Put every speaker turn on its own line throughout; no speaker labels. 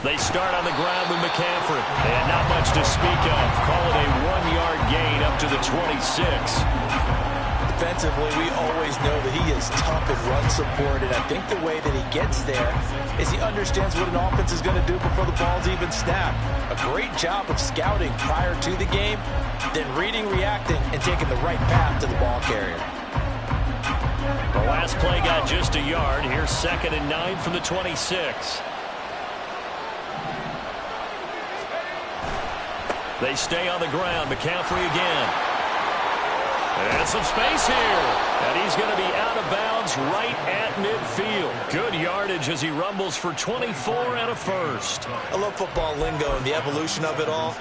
They start on the ground with McCaffrey. And not much to speak of. Call it a 1-yard gain up to the 26.
Defensively, we always know that he is tough in run support, and I think the way that he gets there is he understands what an offense is going to do before the ball's even snapped. A great job of scouting prior to the game, then reading, reacting, and taking the right path to the ball carrier.
The last play got just a yard. Here's 2nd and 9 from the 26. They stay on the ground. McCaffrey again. And some space here. And he's going to be out of bounds right at midfield. Good yardage as he rumbles for 24 and a first.
I love football lingo and the evolution of it all.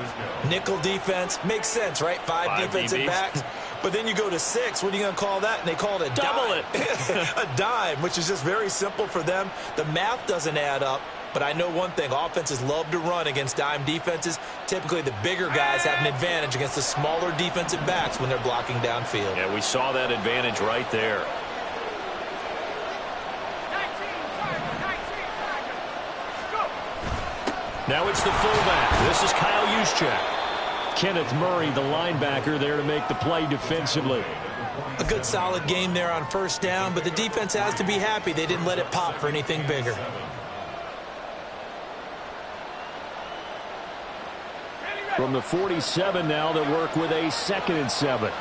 Nickel defense makes sense, right? Five defensive backs. But then you go to 6. What are you going to call that? And they call it a
double
dime. A dime, which is just very simple for them. The math doesn't add up. But I know one thing, offenses love to run against dime defenses. Typically, the bigger guys have an advantage against the smaller defensive backs when they're blocking downfield.
Yeah, we saw that advantage right there. Now it's the fullback. This is Kyle Juszczyk. Kenneth Murray, the linebacker, there to make the play defensively.
A good solid game there on first down, but the defense has to be happy they didn't let it pop for anything bigger.
From the 47 now, they work with a 2nd and 7.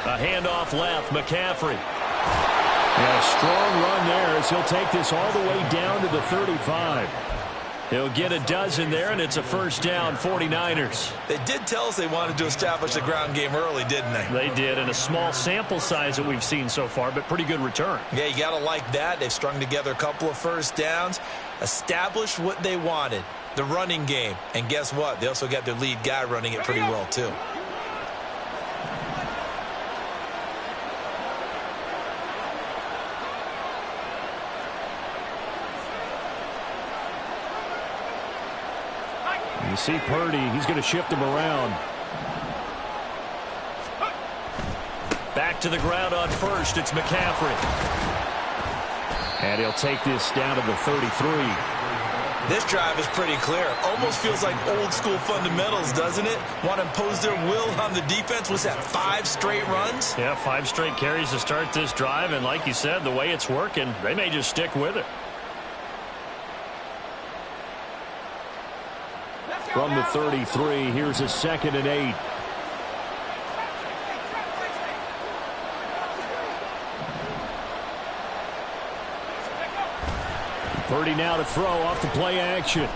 A handoff left, McCaffrey. And a strong run there as he'll take this all the way down to the 35. He'll get a dozen there, and it's a first down, 49ers.
They did tell us they wanted to establish the ground game early, didn't they?
They did, and a small sample size that we've seen so far, but pretty good return.
Yeah, you got to like that. They've strung together a couple of first downs, established what they wanted, the running game. And guess what? They also got their lead guy running it pretty well, too.
You see Purdy, he's going to shift him around. Back to the ground on first, it's McCaffrey. And he'll take this down to the 33.
This drive is pretty clear. Almost feels like old school fundamentals, doesn't it? Want to impose their will on the defense. Was that 5 straight runs?
Yeah, 5 straight carries to start this drive. And like you said, the way it's working, they may just stick with it. From the 33, here's a 2nd and 8. Purdy now to throw off the play action.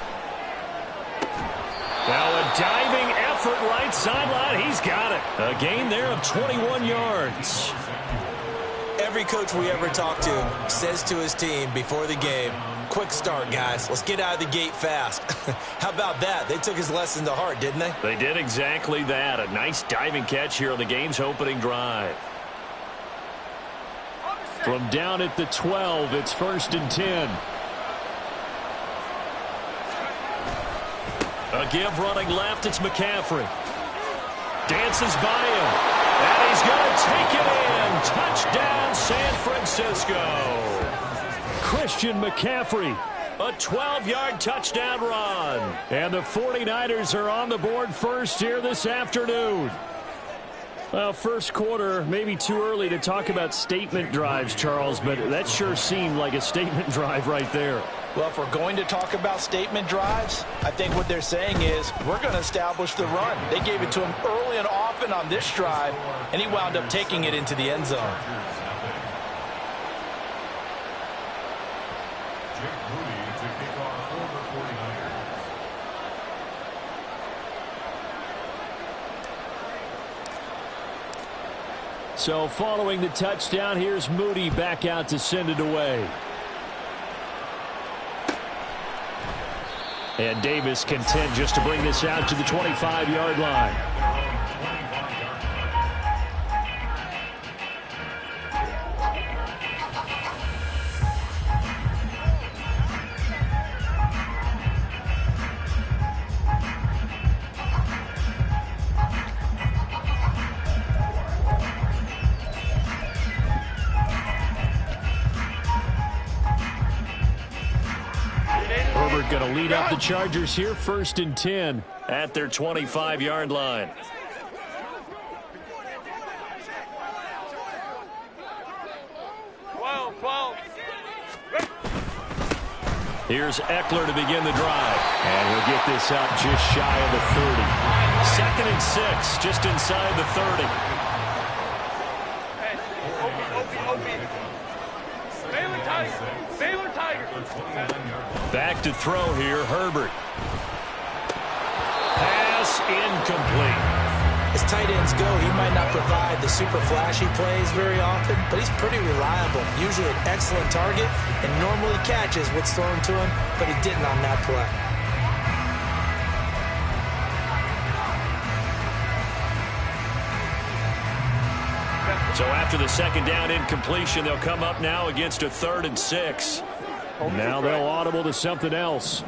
Now a diving effort right sideline. He's got it. A gain there of 21 yards.
Every coach we ever talk to says to his team before the game, quick start, guys. Let's get out of the gate fast. How about that? They took his lesson to heart, didn't they?
They did exactly that. A nice diving catch here on the game's opening drive. From down at the 12, it's 1st and 10. A give running left, it's McCaffrey. Dances by him. And he's going to take it in. Touchdown, San Francisco. Christian McCaffrey, a 12-yard touchdown run. And the 49ers are on the board first here this afternoon. Well, first quarter, maybe too early to talk about statement drives, Charles, but that sure seemed like a statement drive right there.
Well, if we're going to talk about statement drives, I think what they're saying is we're going to establish the run. They gave it to him early and often on this drive, and he wound up taking it into the end zone.
So following the touchdown, here's Moody back out to send it away. And Davis content just to bring this out to the 25-yard line. lead up the Chargers here, 1st and 10 at their 25-yard line. Here's Eckler to begin the drive. And he'll get this up just shy of the 30. 2nd and 6, just inside the 30.
Baylor Tiger.
Back to throw here, Herbert. Pass incomplete.
As tight ends go, he might not provide the super flashy plays very often, but he's pretty reliable. Usually an excellent target and normally catches what's thrown to him, but he didn't on that play.
So after the 2nd down incompletion, they'll come up now against a 3rd and 6. Now they'll audible to something else.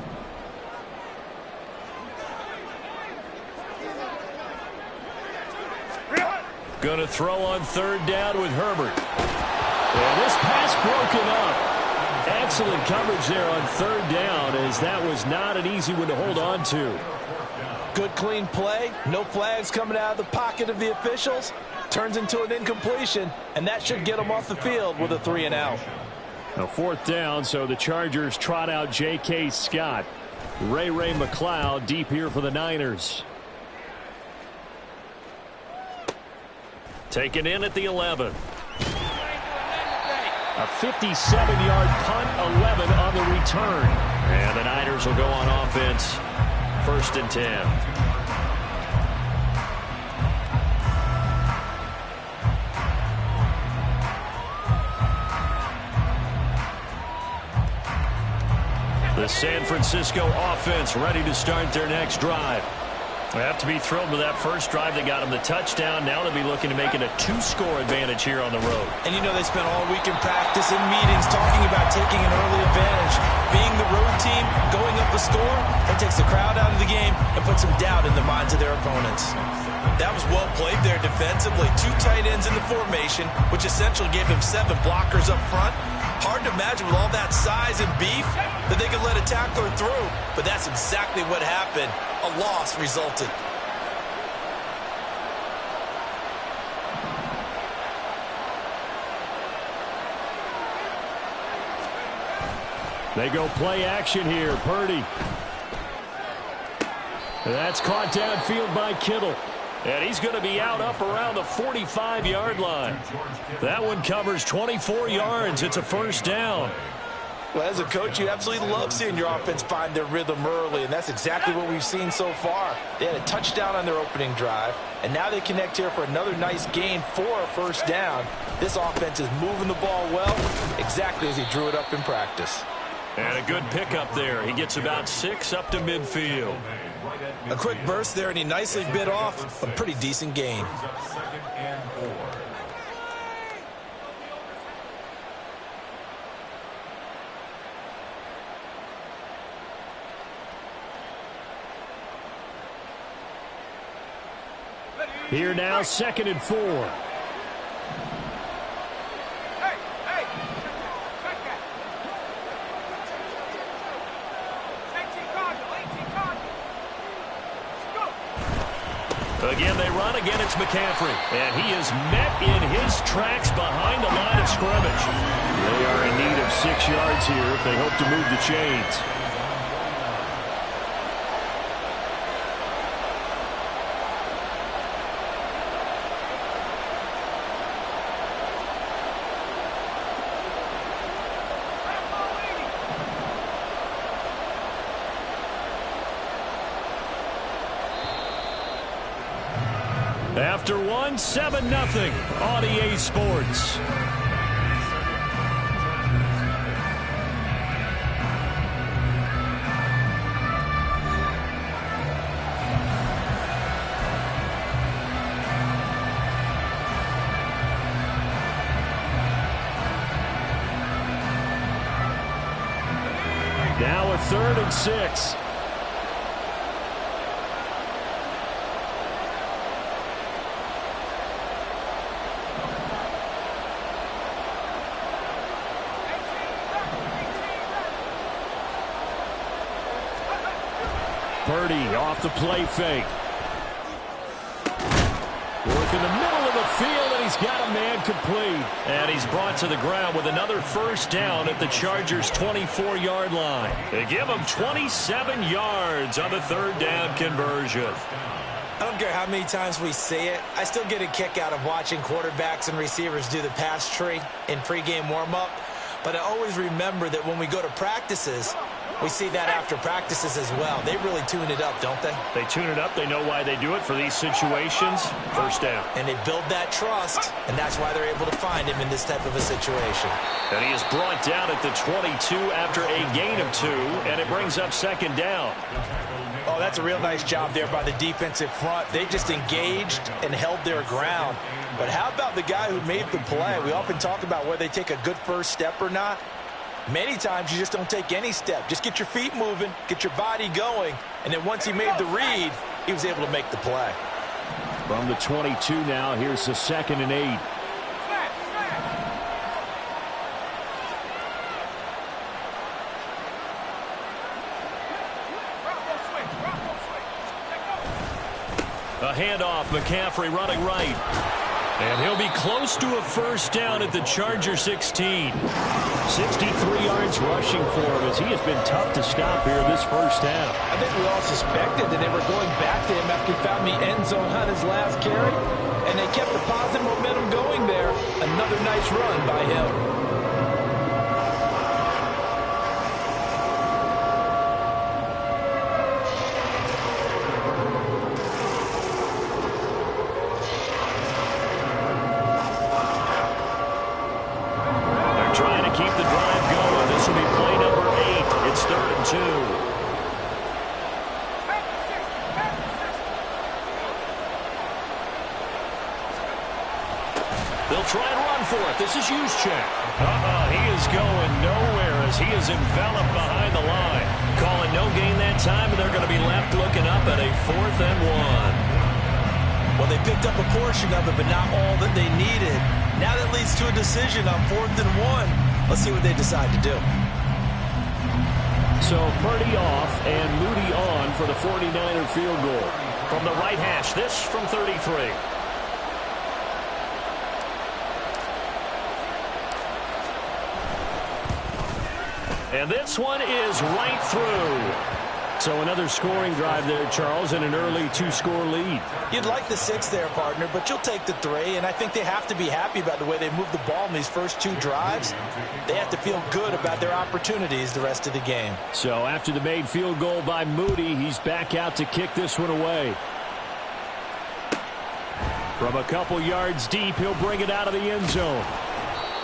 Going to throw on 3rd down with Herbert. And this pass broken up. Excellent coverage there on 3rd down, as that was not an easy one to hold on to.
Good clean play. No flags coming out of the pocket of the officials. Turns into an incompletion, and that should get them off the field with a 3 and out.
Now 4th down, so the Chargers trot out J.K. Scott. Ray McCloud deep here for the Niners. Taken in at the 11. A 57-yard punt, 11 on the return. And the Niners will go on offense, 1st and 10. The San Francisco offense ready to start their next drive. They have to be thrilled with that first drive. They got them the touchdown. Now they'll be looking to make it a 2-score advantage here on the road.
And you know they spent all week in practice and meetings talking about taking an early advantage. Being the road team, going up a score, that takes the crowd out of the game and puts some doubt in the minds of their opponents. That was well played there defensively. 2 tight ends in the formation, which essentially gave them 7 blockers up front. Hard to imagine with all that size and beef that they could let a tackler through. But that's exactly what happened. A loss resulted.
They go play action here. Purdy. That's caught downfield by Kittle. And he's going to be out up around the 45-yard line. That one covers 24 yards. It's a 1st down.
Well, as a coach, you absolutely love seeing your offense find their rhythm early, and that's exactly what we've seen so far. They had a touchdown on their opening drive, and now they connect here for another nice gain for a 1st down. This offense is moving the ball well, exactly as he drew it up in practice.
And a good pickup there. He gets about 6 up to midfield.
A quick burst there, and he nicely bit off a pretty decent gain.
Here now, 2nd and 4. Again, they run. Again, it's McCaffrey. And he is met in his tracks behind the line of scrimmage. They are in need of 6 yards here if they hope to move the chains. After one, 7-0 on EA Sports. Now a 3rd and 6. Purdy off the play fake. Work in the middle of the field, and he's got a man complete. And he's brought to the ground with another first down at the Chargers' 24-yard line. They give him 27 yards on the third down conversion.
I don't care how many times we see it. I still get a kick out of watching quarterbacks and receivers do the pass tree in pregame warm-up. But I always remember that when we go to practices, we see that after practices as well. They really tune it up, don't they?
They tune it up. They know why they do it for these situations. First down.
And they build that trust, and that's why they're able to find him in this type of a situation.
And he is brought down at the 22 after a gain of 2, and it brings up second down.
Oh, that's a real nice job there by the defensive front. They just engaged and held their ground. But how about the guy who made the play? We often talk about whether they take a good first step or not. Many times you just don't take any step. Just get your feet moving, get your body going, and then once he made the read, he was able to make the play.
From the 22 now, here's the 2nd and 8. A handoff, McCaffrey running right. And he'll be close to a first down at the Charger 16. 63 yards rushing for him as he has been tough to stop here this first half.
I think we all suspected that they were going back to him after he found the end zone on his last carry. And they kept the positive momentum going there. Another nice run by him.
They'll try and run for it. This is Juszczyk. He is going nowhere as he is enveloped behind the line. Calling no gain that time, and they're going to be left looking up at a 4th and 1.
Well, they picked up a portion of it, but not all that they needed. Now that leads to a decision on 4th and 1. Let's see what they decide to do.
So Purdy off and Moody on for the 49er field goal. From the right hash, this from 33. And this one is right through. So another scoring drive there, Charles, and an early 2-score lead.
You'd like the 6 there, partner, but you'll take the 3. And I think they have to be happy about the way they moved the ball in these first 2 drives. They have to feel good about their opportunities the rest of the game.
So after the made field goal by Moody, he's back out to kick this one away. From a couple yards deep, he'll bring it out of the end zone.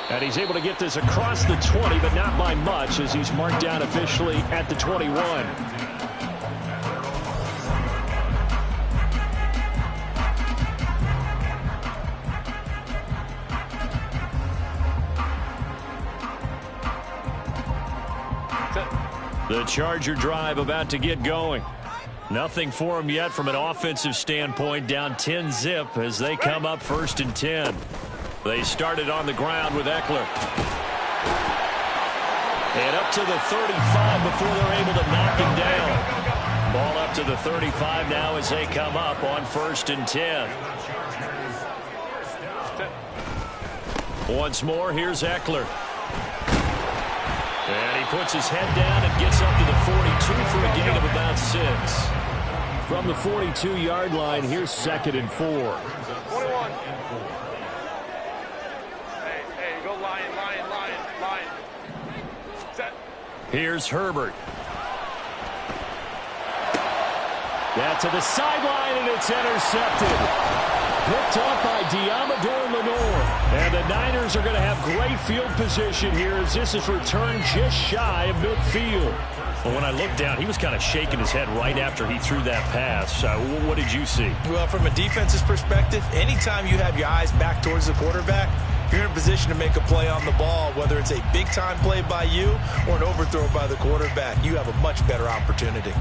And he's able to get this across the 20, but not by much, as he's marked down officially at the 21. The Charger drive about to get going. Nothing for them yet from an offensive standpoint, down 10-zip as they come up 1st and 10. They started on the ground with Eckler. And up to the 35 before they're able to knock him down. Ball up to the 35 now as they come up on 1st and 10. Once more, here's Eckler. And he puts his head down and gets up to the 42 for a gain of about 6. From the 42-yard line, here's 2nd and 4.
21. Hey, go line. Set.
Here's Herbert. That to the sideline, and it's intercepted. Picked up by Diamador Lenore. And the Niners are going to have great field position here as this is returned just shy of midfield. Well, when I looked down, he was kind of shaking his head right after he threw that pass. What did you see?
Well, from a defense's perspective, anytime you have your eyes back towards the quarterback, you're in a position to make a play on the ball, whether it's a big-time play by you or an overthrow by the quarterback. You have a much better opportunity.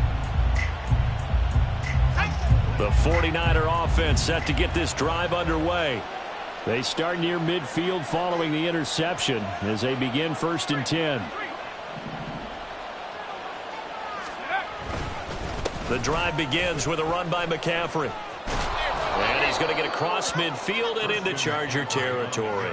The 49er offense set to get this drive underway. They start near midfield following the interception as they begin 1st and 10. The drive begins with a run by McCaffrey. And he's going to get across midfield and into Charger territory.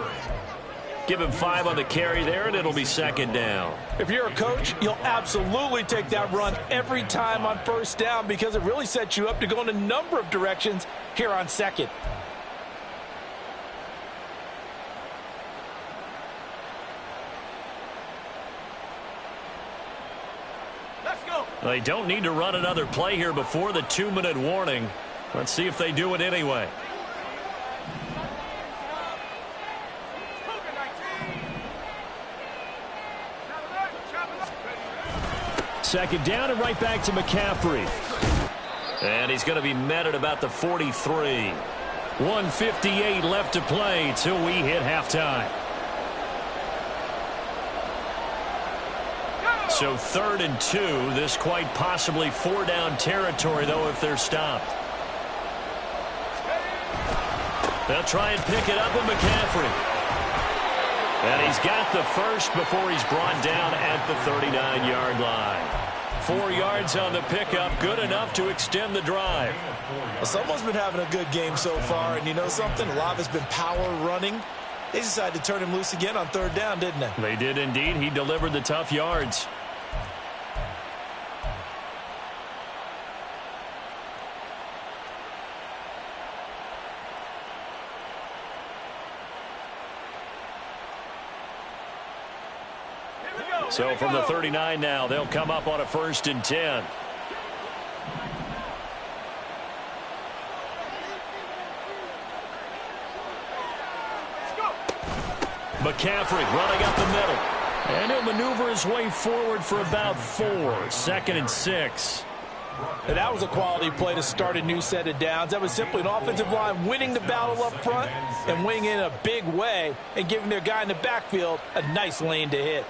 Give him 5 on the carry there, and it'll be second down.
If you're a coach, you'll absolutely take that run every time on first down because it really sets you up to go in a number of directions here on second.
They don't need to run another play here before the 2-minute warning. Let's see if they do it anyway. Second down and right back to McCaffrey. And he's going to be met at about the 43. 1:58 left to play till we hit halftime. So 3rd and 2. This quite possibly 4-down territory, though, if they're stopped. They'll try and pick it up with McCaffrey. And he's got the first before he's brought down at the 39-yard line. 4 yards on the pickup, good enough to extend the drive.
Well, someone's been having a good game so far, and you know something? A lot of it's been power running. They decided to turn him loose again on 3rd down, didn't they?
They did indeed. He delivered the tough yards. So from the 39 now, they'll come up on a 1st and 10. McCaffrey running up the middle. And he'll maneuver his way forward for about 4. 2nd and 6.
And that was a quality play to start a new set of downs. That was simply an offensive line winning the battle up front and winning in a big way and giving their guy in the backfield a nice lane to hit.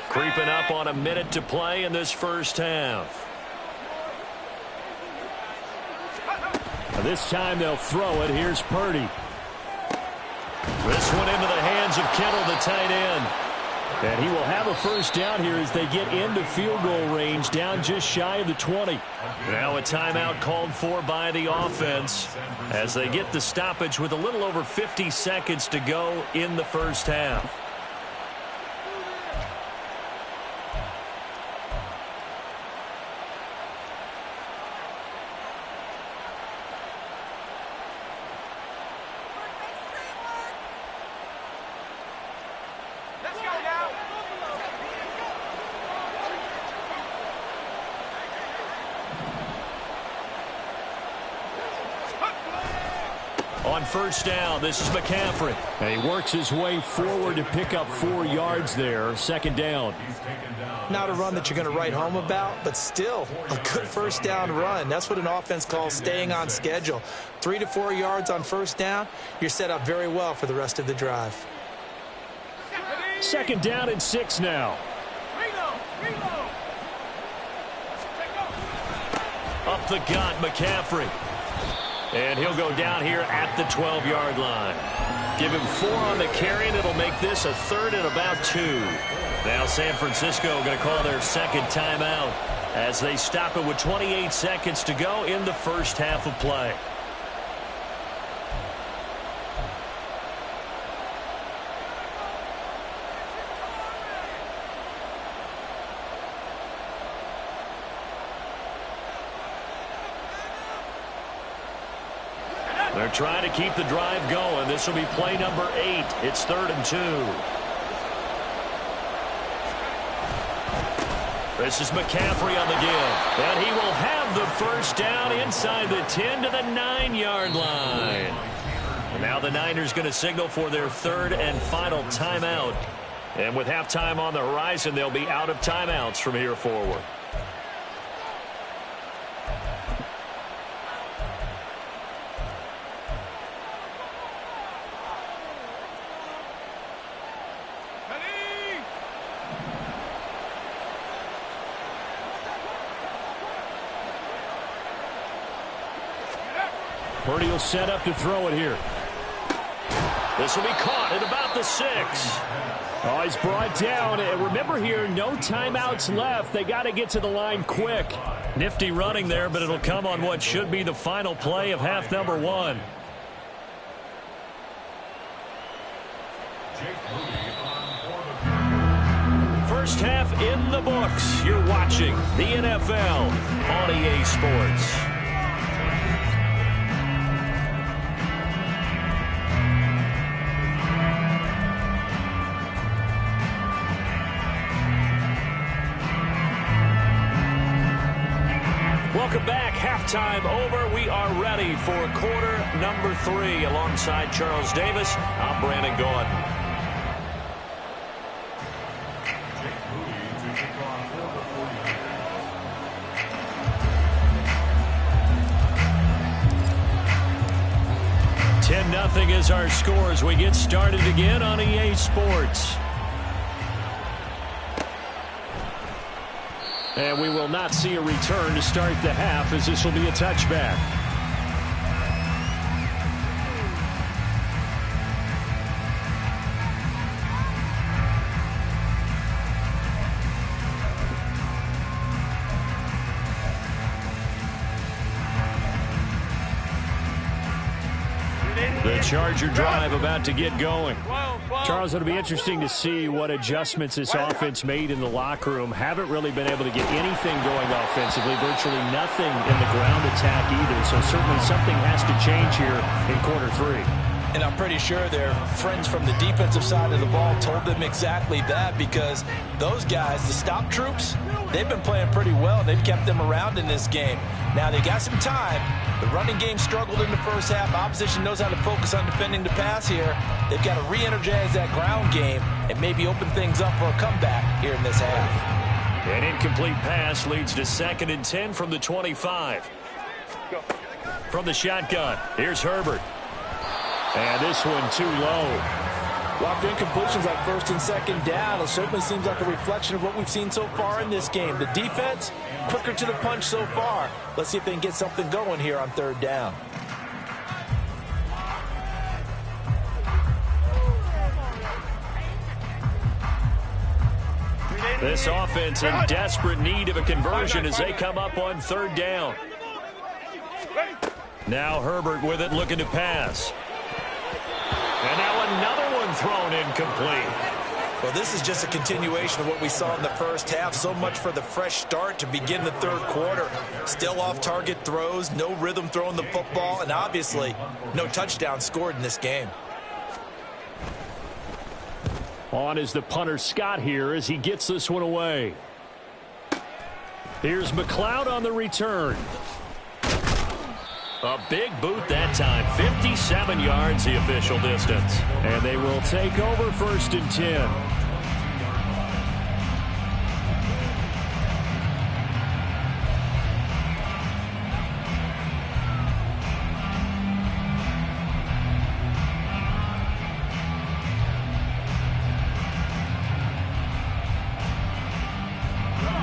Creeping up on a minute to play in this first half. This time they'll throw it. Here's Purdy. This one into the hands of Kittle, the tight end. And he will have a first down here as they get into field goal range, down just shy of the 20. Now a timeout called for by the offense as they get the stoppage with a little over 50 seconds to go in the first half. On first down, this is McCaffrey. And he works his way forward to pick up 4 yards there. 2nd down.
Not a run that you're going to write home about, but still a good first down run. That's what an offense calls staying on schedule. 3 to 4 yards on first down, you're set up very well for the rest of the drive.
2nd down and 6 now. Up the gut, McCaffrey. And he'll go down here at the 12-yard line. Give him 4 on the carry, and it'll make this a 3rd and about 2. Now San Francisco going to call their 2nd timeout as they stop it with 28 seconds to go in the first half of play. They're trying to keep the drive going. This will be play number 8. It's 3rd and 2. This is McCaffrey on the give. And he will have the first down inside the 10 to the 9-yard line. And now the Niners going to signal for their 3rd and final timeout. And with halftime on the horizon, they'll be out of timeouts from here forward. Purdy will set up to throw it here. This will be caught at about the 6. Oh, he's brought down. And remember here, no timeouts left. They got to get to the line quick. Nifty running there, but it'll come on what should be the final play of half number one. First half in the books. You're watching the NFL on EA Sports. Welcome back. Halftime over. We are ready for quarter number 3. Alongside Charles Davis, I'm Brandon Gordon. Nothing is our score as we get started again on EA Sports. And we will not see a return to start the half, as this will be a touchback. The Charger drive about to get going. Charles, it'll be interesting to see what adjustments this offense made in the locker room. Haven't really been able to get anything going offensively, virtually nothing in the ground attack either. So certainly something has to change here in quarter 3.
And I'm pretty sure their friends from the defensive side of the ball told them exactly that, because those guys, the stop troops, they've been playing pretty well. They've kept them around in this game. Now, they got some time. The running game struggled in the first half. Opposition knows how to focus on defending the pass here. They've got to re-energize that ground game and maybe open things up for a comeback here in this half.
An incomplete pass leads to 2nd and 10 from the 25. From the shotgun, here's Herbert. And this one too low.
Well, after incompletions like 1st and 2nd down, it certainly seems like a reflection of what we've seen so far in this game. The defense, quicker to the punch so far. Let's see if they can get something going here on 3rd down.
This offense in desperate need of a conversion as they come up on 3rd down. Now Herbert with it, looking to pass. And now another one thrown incomplete.
Well, this is just a continuation of what we saw in the first half. So much for the fresh start to begin the 3rd quarter. Still off-target throws, no rhythm throwing the football, and obviously no touchdown scored in this game.
On is the punter Scott here as he gets this one away. Here's McLeod on the return. A big boot that time. 57 yards the official distance. And they will take over 1st and 10.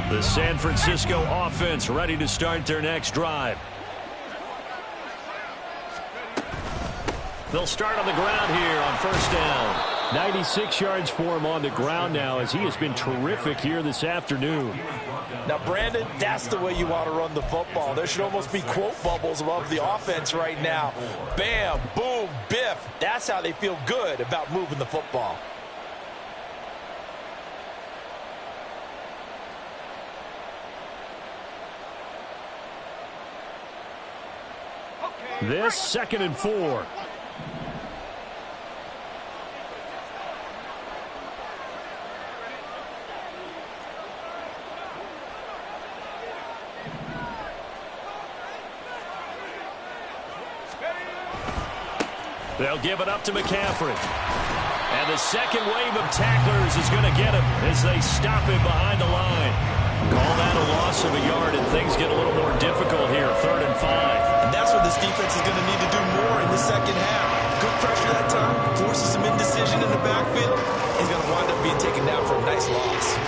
The San Francisco offense ready to start their next drive. They'll start on the ground here on 1st down. 96 yards for him on the ground now, as he has been terrific here this afternoon.
Now, Brandon, that's the way you want to run the football. There should almost be quote bubbles above the offense right now. Bam, boom, biff. That's how they feel good about moving the football.
This 2nd and 4. They'll give it up to McCaffrey. And the second wave of tacklers is going to get him as they stop him behind the line. Call that a loss of a yard, and things get a little more difficult here, 3rd and 5.
And that's what this defense is going to need to do more in the second half. Good pressure that time, forces some indecision in the backfield. He's going to wind up being taken down for a nice loss.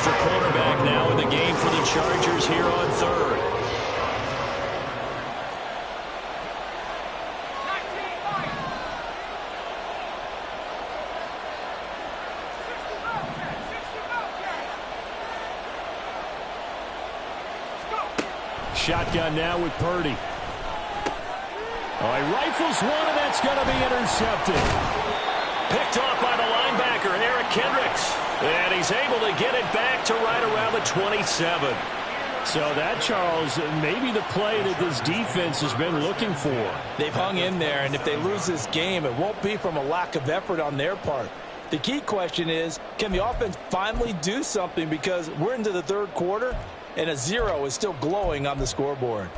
Quarterback now in the game for the Chargers here on 3rd. shotgun now with Purdy. Oh, he rifles one, and that's going to be intercepted. Picked off by the linebacker, Eric Kendricks. And he's able to get it back to right around the 27. So that, Charles, maybe the play that this defense has been looking for.
They've hung in there, and if they lose this game, it won't be from a lack of effort on their part. The key question is, can the offense finally do something, because we're into the third quarter, and a 0 is still glowing on the scoreboard.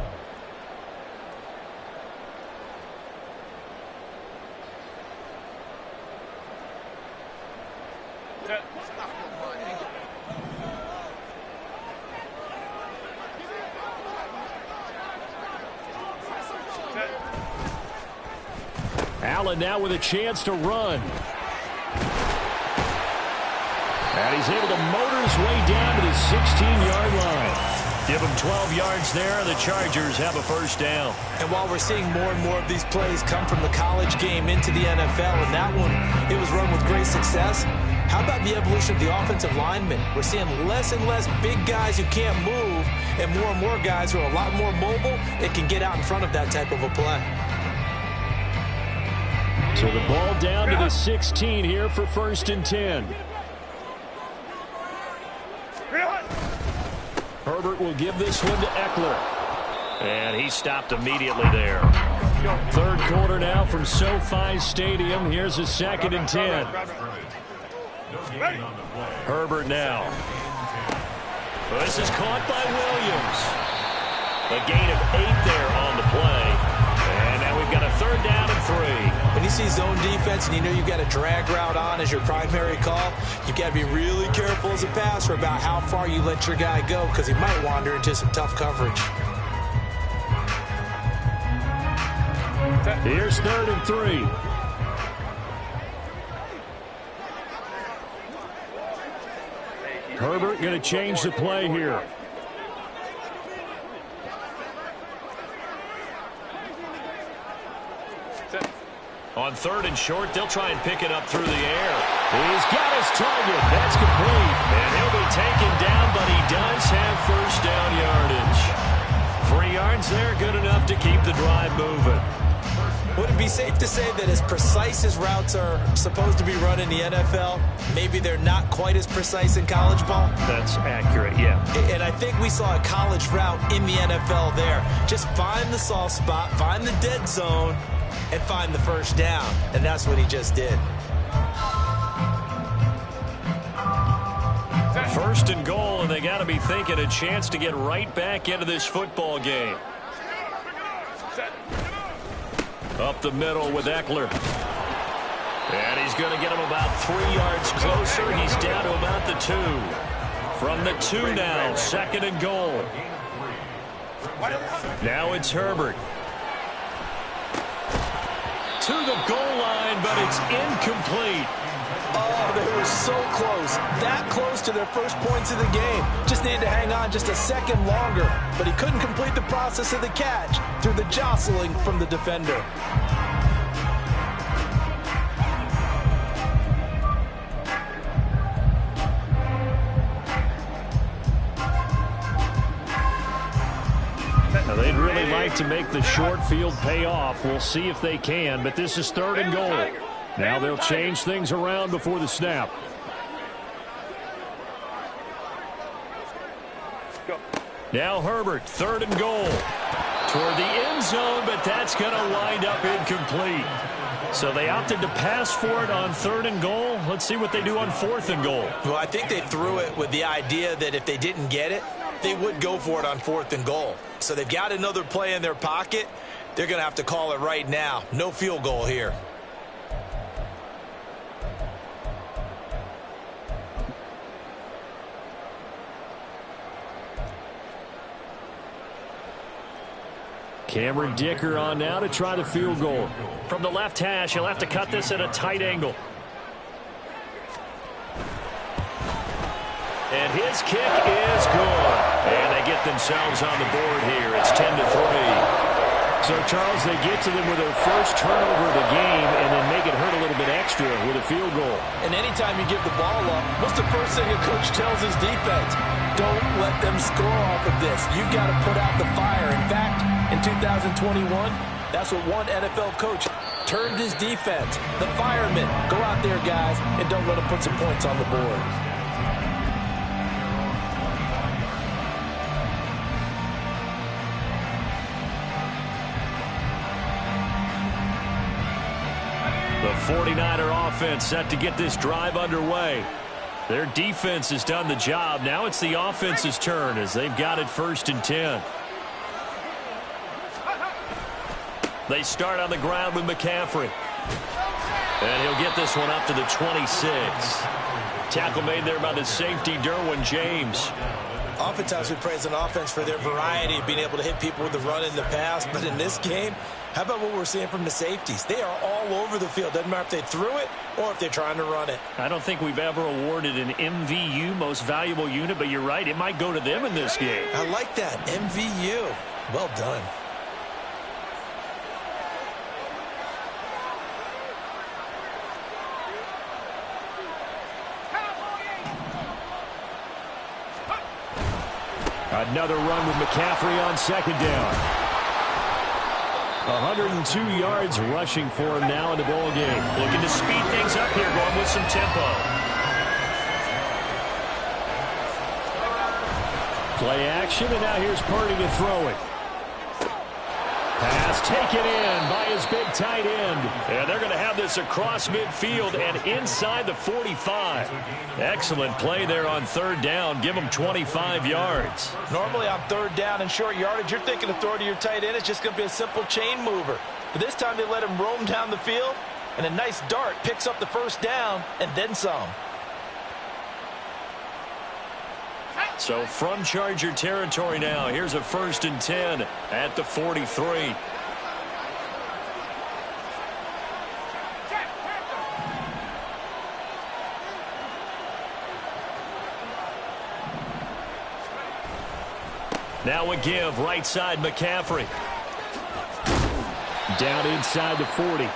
Allen now with a chance to run. And he's able to motor his way down to the 16-yard line. Give him 12 yards there. The Chargers have a first down.
And while we're seeing more and more of these plays come from the college game into the NFL, and that one, it was run with great success, how about the evolution of the offensive linemen? We're seeing less and less big guys who can't move, and more guys who are a lot more mobile and can get out in front of that type of a play.
So the ball down to the 16 here for 1st and 10. Herbert will give this one to Eckler. And he stopped immediately there. Third quarter now from SoFi Stadium. Here's a 2nd and 10. Herbert now. This is caught by Williams. A gain of 8 there on the play. And now we've got a 3rd down and 3.
When you see zone defense and you know you've got a drag route on as your primary call, you've got to be really careful as a passer about how far you let your guy go, because he might wander into some tough coverage.
Here's 3rd and 3. Herbert going to change the play here. On 3rd and short, they'll try and pick it up through the air. He's got his target. That's complete. And he'll be taken down, but he does have first down yardage. 3 yards there, good enough to keep the drive moving.
Would it be safe to say that as precise as routes are supposed to be run in the NFL, maybe they're not quite as precise in college ball?
That's accurate, yeah.
And I think we saw a college route in the NFL there. Just find the soft spot, find the dead zone, and find the first down. And that's what he just did.
1st and goal, and they got to be thinking a chance to get right back into this football game. Up the middle with Eckler. And he's going to get him about 3 yards closer. He's down to about the 2. From the 2 now, 2nd and goal. Now it's Herbert. To the goal line, but it's incomplete.
Oh, they were so close. That close to their first points of the game. Just needed to hang on just a second longer. But he couldn't complete the process of the catch through the jostling from the defender.
Now, they'd really like to make the short field pay off. We'll see if they can, but this is 3rd and goal. Now they'll change things around before the snap. Now Herbert, 3rd and goal. Toward the end zone, but that's going to wind up incomplete. So they opted to pass for it on 3rd and goal. Let's see what they do on 4th and goal.
Well, I think they threw it with the idea that if they didn't get it, they would go for it on 4th and goal. So they've got another play in their pocket. They're going to have to call it right now. No field goal here.
Cameron Dicker on now to try the field goal. From the left hash, he'll have to cut this at a tight angle. And his kick is good. And they get themselves on the board here. It's 10-3. So, Charles, they get to them with their first turnover of the game and then make it hurt a little bit extra with a field goal.
And anytime you give the ball up, what's the first thing a coach tells his defense? Don't let them score off of this. You've got to put out the fire. In fact, in 2021, that's what one NFL coach turned his defense. The firemen. Go out there, guys, and don't let them put some points on the board.
The 49er offense set to get this drive underway. Their defense has done the job. Now it's the offense's turn as they've got it 1st and 10. They start on the ground with McCaffrey. And he'll get this one up to the 26. Tackle made there by the safety, Derwin James.
Oftentimes we praise an offense for their variety of being able to hit people with the run in the pass. But in this game, how about what we're seeing from the safeties? They are all over the field. Doesn't matter if they threw it or if they're trying to run it.
I don't think we've ever awarded an MVU, most valuable unit, but you're right. It might go to them in this game.
I like that. MVU. Well done.
Another run with McCaffrey on 2nd down. 102 yards rushing for him now in the ball game. Looking to speed things up here, going with some tempo. Play action, and now here's Purdy to throw it. Pass taken in by his big tight end. And they're going to have this across midfield and inside the 45. Excellent play there on 3rd down. Give them 25 yards.
Normally on 3rd down and short yardage, you're thinking of throwing to your tight end. It's just going to be a simple chain mover. But this time they let him roam down the field, and a nice dart picks up the 1st down and then some.
So from Charger territory now, here's a 1st and 10 at the 43. Now a give, right side McCaffrey. Down inside the 40.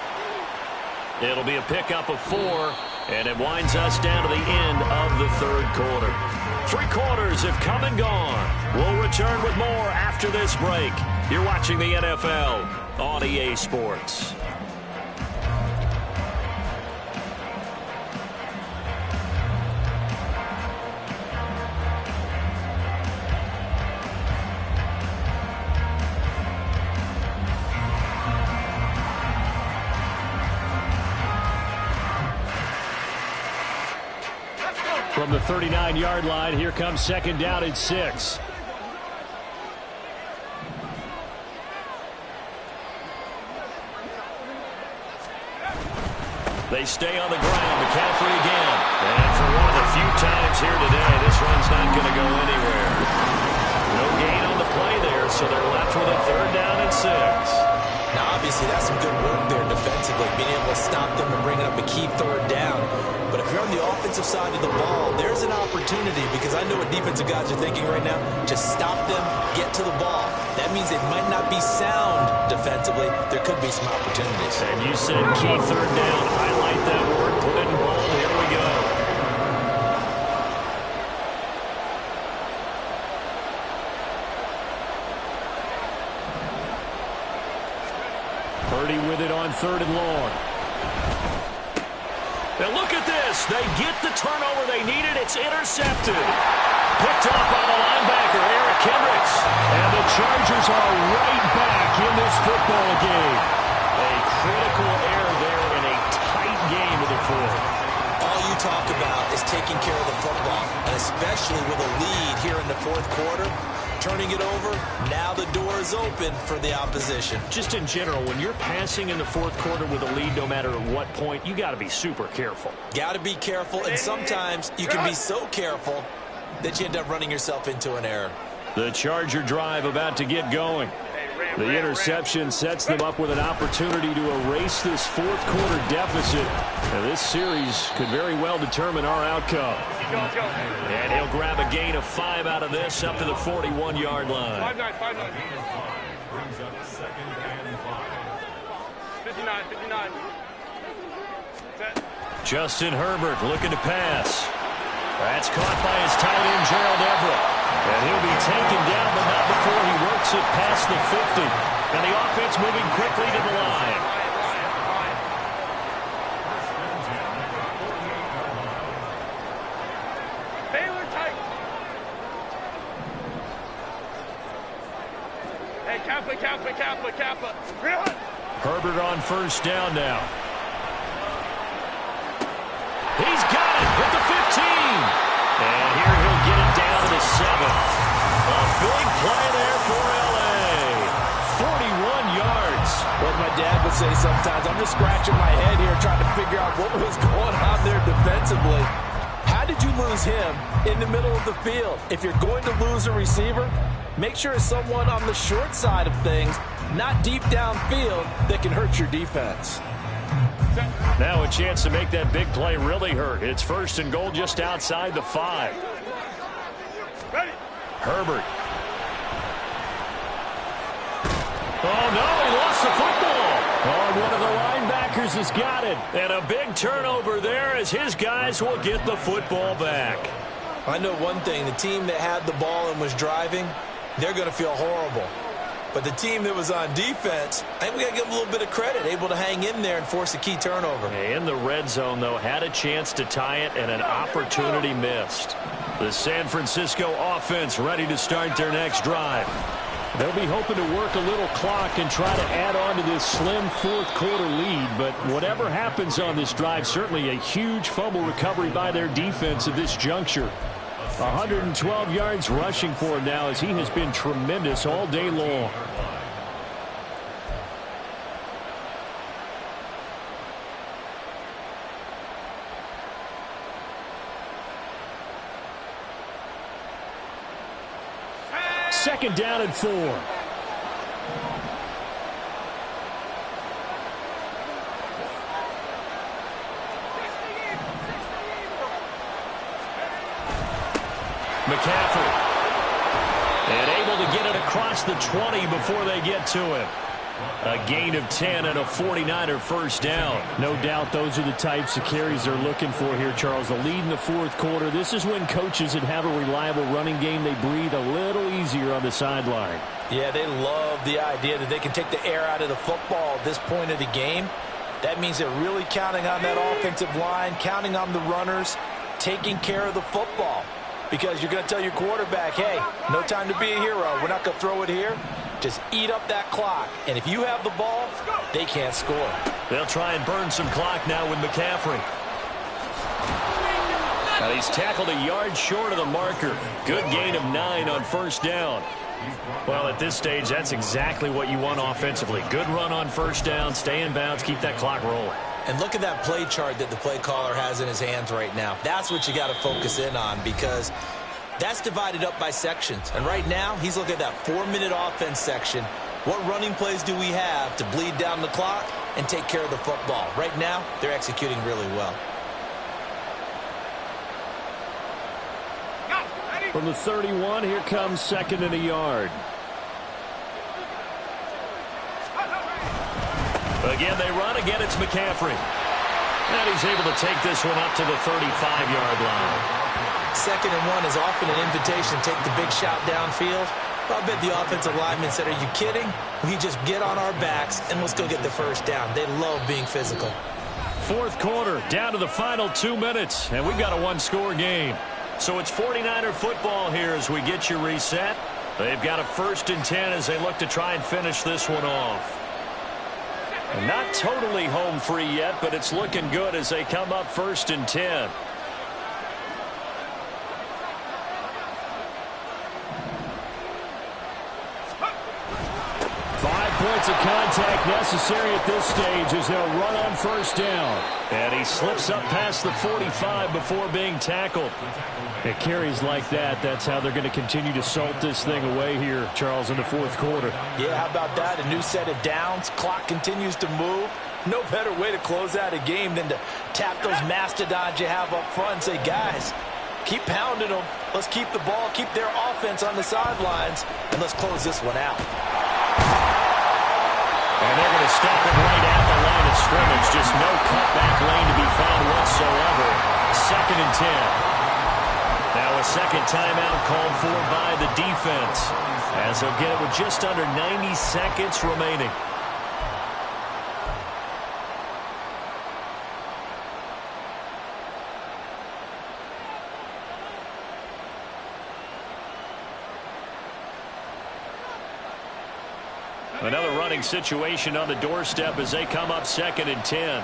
It'll be a pickup of 4, and it winds us down to the end of the 3rd quarter. 3 quarters have come and gone. We'll return with more after this break. You're watching the NFL on EA Sports. From the 39-yard line, here comes 2nd down and 6. They stay on the ground. McCaffrey again. And for one of the few times here today, this run's not going to go anywhere. No gain on the play there, so they're left with a 3rd down and 6.
Now, obviously, that's some good work there defensively, being able to stop them and bringing up a key 3rd down. But if you're on the offensive side of the ball, there's an opportunity, because I know what defensive guys are thinking right now. Just stop them, get to the ball. That means it might not be sound defensively. There could be some opportunities.
And you said key 3rd down. Highlight that word. Put it in bold. Here we go. Purdy with it on 3rd and long. Now look at this. They get the turnover they needed. It's intercepted. Picked up by the linebacker, Eric Kendricks. And the Chargers are right back in this football game. A critical error there in a tight game of the 4th.
All you talk about is taking care of the football, and especially with a lead here in the 4th quarter. Turning it over, now the door is open for the opposition.
Just in general, when you're passing in the 4th quarter with a lead, no matter at what point, you got to be super careful.
Got to be careful, and sometimes you can be so careful that you end up running yourself into an error.
The Charger drive about to get going. The interception sets them up with an opportunity to erase this 4th quarter deficit. Now, this series could very well determine our outcome. And he'll grab a gain of 5 out of this up to the 41-yard line.
5-9. 59, 59. Set.
Justin Herbert looking to pass. That's caught by his tight end, Gerald Everett. And he'll be taken down, but not before he works it past the 50. And the offense moving quickly to the line.
Baylor tight. Hey, Kappa.
Herbert on first down now. He's got it with the 15. And here he'll get it down to the 7. A big play there for L.A. 41 yards.
What my dad would say sometimes, I'm just scratching my head here trying to figure out what was going on there defensively. How did you lose him in the middle of the field? If you're going to lose a receiver, make sure it's someone on the short side of things, not deep downfield, that can hurt your defense.
Now a chance to make that big play really hurt. It's first and goal just outside the 5.
Ready.
Herbert. Oh, no, he lost the football. Oh, one of the linebackers has got it. And a big turnover there as his guys will get the football back.
I know one thing, the team that had the ball and was driving, they're going to feel horrible. But the team that was on defense, I think we got to give them a little bit of credit, able to hang in there and force a key turnover.
In the red zone, though, had a chance to tie it and an opportunity missed. The San Francisco offense ready to start their next drive. They'll be hoping to work a little clock and try to add on to this slim fourth quarter lead. But whatever happens on this drive, certainly a huge fumble recovery by their defense at this juncture. 112 yards rushing for him now as he has been tremendous all day long. Second down and 4. McCaffrey. And able to get it across the 20 before they get to him. A gain of 10 and a 49er first down. No doubt those are the types of carries they're looking for here, Charles. The lead in the fourth quarter. This is when coaches that have a reliable running game, they breathe a little easier on the sideline.
Yeah, they love the idea that they can take the air out of the football at this point of the game. That means they're really counting on that offensive line, counting on the runners, taking care of the football. Because you're going to tell your quarterback, hey, no time to be a hero. We're not going to throw it here. Just eat up that clock. And if you have the ball, they can't score.
They'll try and burn some clock now with McCaffrey. Now he's tackled a yard short of the marker. Good gain of 9 on first down. Well, at this stage, that's exactly what you want offensively. Good run on first down, stay in bounds, keep that clock rolling.
And look at that play chart that the play caller has in his hands right now. That's what you got to focus in on because that's divided up by sections. And right now, he's looking at that 4-minute offense section. What running plays do we have to bleed down the clock and take care of the football? Right now, they're executing really well.
From the 31, here comes second and a yard. Again, they run. Again, it's McCaffrey. And he's able to take this one up to the 35-yard line.
Second and 1 is often an invitation to take the big shot downfield. I bet the offensive lineman said, are you kidding? We just get on our backs and let's go get the first down. They love being physical.
Fourth quarter, down to the final 2 minutes, and we've got a one-score game. So it's 49er football here as we get you reset. They've got a 1st and 10 as they look to try and finish this one off. And not totally home free yet, but it's looking good as they come up 1st and 10. Points of contact necessary at this stage as they'll run on first down. And he slips up past the 45 before being tackled. It carries like that. That's how they're going to continue to salt this thing away here, Charles, in the fourth quarter.
Yeah, how about that? A new set of downs. Clock continues to move. No better way to close out a game than to tap those mastodons you have up front and say, guys, keep pounding them. Let's keep the ball, keep their offense on the sidelines, and let's close this one out.
And they're going to stop it right at the line 2nd and 10. Now a second timeout called for by the defense, as they'll get it with just under 90 seconds remaining. Another running situation on the doorstep as they come up 2nd and 10.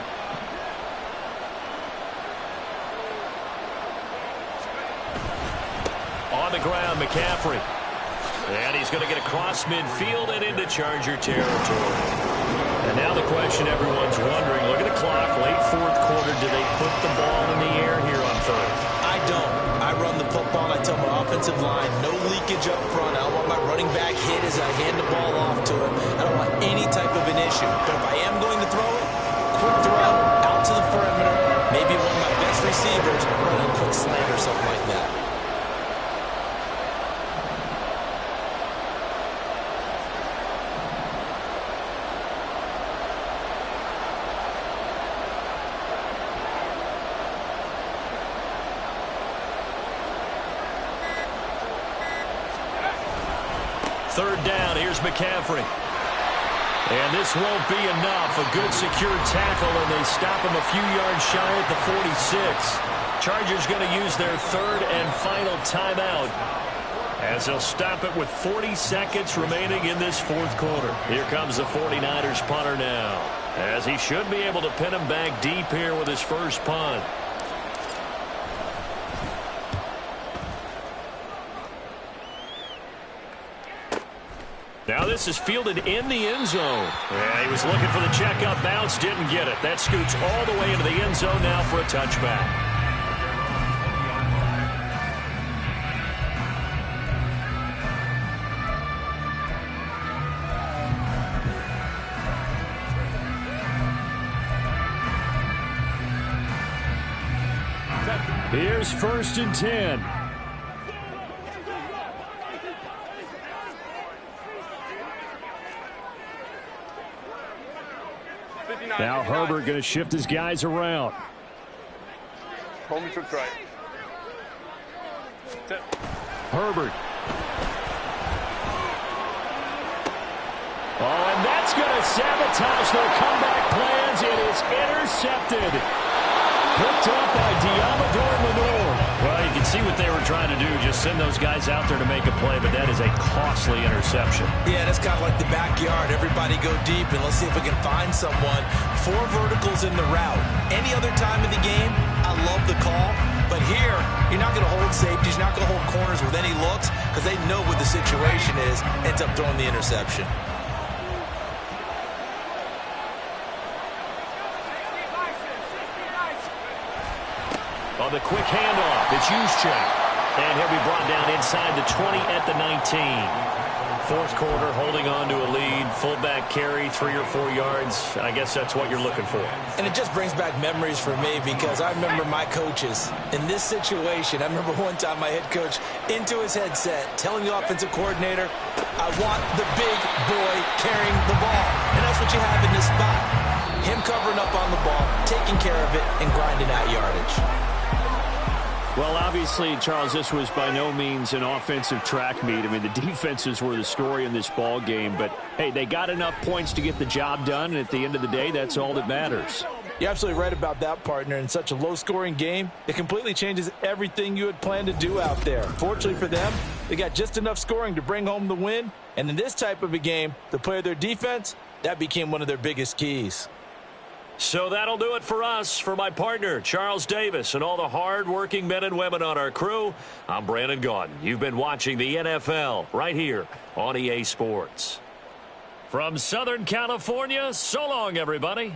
On the ground, McCaffrey. And he's going to get across midfield and into Charger territory. And now the question everyone's wondering, look at the clock, late 4th quarter, do they put the ball in the air here on 3rd?
I don't. I run the football, and I tell my offensive line, no leakage up front. I don't want my running back hit as I hand the ball off to him. I don't want any type of an issue. But if I am going to throw it, quick throw, out to the perimeter, maybe one of my best receivers running a quick slant or something like that.
Third down, here's McCaffrey. And this won't be enough. A good secure tackle, and they stop him a few yards shy at the 46. Chargers going to use their 3rd and final timeout, as they'll stop it with 40 seconds remaining in this 4th quarter. Here comes the 49ers punter now, as he should be able to pin him back deep here with his first punt. Now this is fielded in the end zone. Yeah, he was looking for the checkup bounce, didn't get it. That scoots all the way into the end zone now for a touchback. Here's 1st and 10. Now Herbert going to shift his guys around.
Hold me trips right.
Herbert. Oh, and that's going to sabotage their comeback plans. It is intercepted. Picked up by Diamador Lenore. Well, you can see what they were trying to do. Just send those guys out there to make a play, but that is a costly interception.
Yeah, that's kind of like the backyard. Everybody go deep, and let's see if we can find someone. 4 verticals in the route. Any other time of the game, I love the call. But here, you're not going to hold safeties. You're not going to hold corners with any looks because they know what the situation is. Ends up throwing the interception.
On the quick handoff, it's Juszczyk. And he'll be brought down inside the 20 at the 19. 4th quarter, holding on to a lead. Fullback carry, 3 or 4 yards. I guess that's what you're looking for.
And it just brings back memories for me because I remember my coaches in this situation. I remember one time my head coach into his headset telling the offensive coordinator, I want the big boy carrying the ball. And that's what you have in this spot. Him covering up on the ball, taking care of it, and grinding out yardage.
Well, obviously, Charles, this was by no means an offensive track meet. I mean, the defenses were the story in this ball game. But, hey, they got enough points to get the job done. And at the end of the day, that's all that matters.
You're absolutely right about that, partner. In such a low-scoring game, it completely changes everything you had planned to do out there. Fortunately for them, they got just enough scoring to bring home the win. And in this type of a game, to play their defense, that became one of their biggest keys.
So that'll do it for us. For my partner, Charles Davis, and all the hard-working men and women on our crew, I'm Brandon Gaudin. You've been watching the NFL right here on EA Sports. From Southern California, so long, everybody.